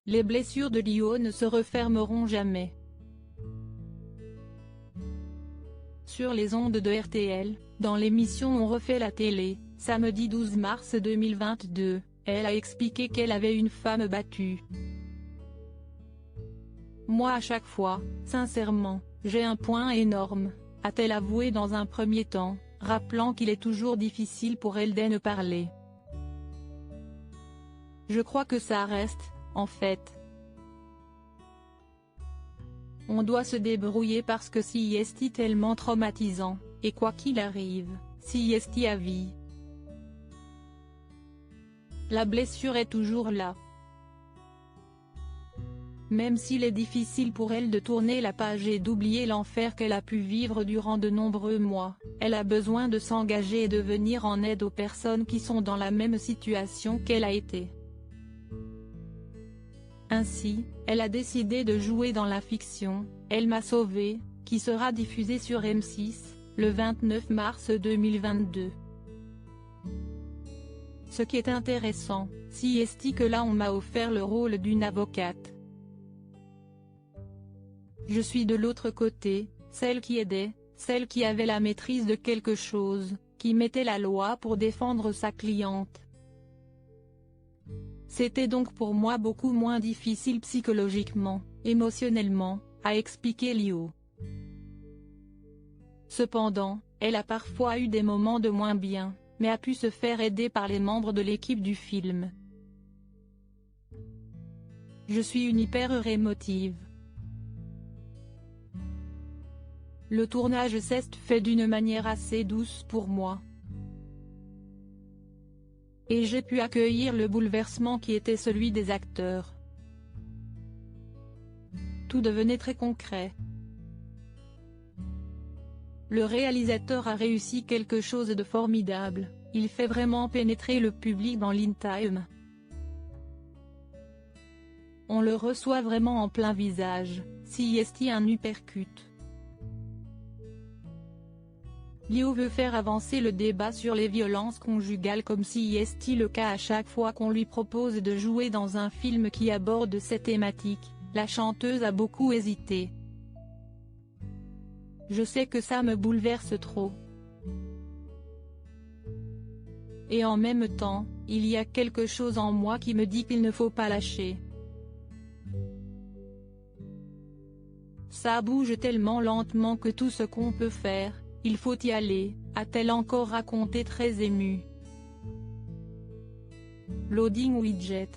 Les blessures de Lio ne se refermeront jamais. Sur les ondes de RTL, dans l'émission On refait la télé, samedi 12 mars 2022, elle a expliqué qu'elle avait une femme battue. Moi à chaque fois, sincèrement, j'ai un point énorme, a-t-elle avoué dans un premier temps, rappelant qu'il est toujours difficile pour elle de parler. Je crois que ça reste, en fait. On doit se débrouiller parce que si est tellement traumatisant, et quoi qu'il arrive, si est à vie. La blessure est toujours là. Même s'il est difficile pour elle de tourner la page et d'oublier l'enfer qu'elle a pu vivre durant de nombreux mois, elle a besoin de s'engager et de venir en aide aux personnes qui sont dans la même situation qu'elle a été. Ainsi, elle a décidé de jouer dans la fiction, Elle m'a sauvé, qui sera diffusée sur M6, le 29 mars 2022. Ce qui est intéressant, si est que là on m'a offert le rôle d'une avocate. Je suis de l'autre côté, celle qui aidait, celle qui avait la maîtrise de quelque chose, qui mettait la loi pour défendre sa cliente. C'était donc pour moi beaucoup moins difficile psychologiquement, émotionnellement, a expliqué Lio. Cependant, elle a parfois eu des moments de moins bien, mais a pu se faire aider par les membres de l'équipe du film. Je suis une hyper émotive. Le tournage s'est fait d'une manière assez douce pour moi. Et j'ai pu accueillir le bouleversement qui était celui des acteurs. Tout devenait très concret. Le réalisateur a réussi quelque chose de formidable, il fait vraiment pénétrer le public dans l'in-time. On le reçoit vraiment en plein visage, si est un uppercut. Lio veut faire avancer le débat sur les violences conjugales comme si est le cas à chaque fois qu'on lui propose de jouer dans un film qui aborde cette thématique, la chanteuse a beaucoup hésité. Je sais que ça me bouleverse trop. Et en même temps, il y a quelque chose en moi qui me dit qu'il ne faut pas lâcher. Ça bouge tellement lentement que tout ce qu'on peut faire, il faut y aller, a-t-elle encore raconté très émue. Loading Widget.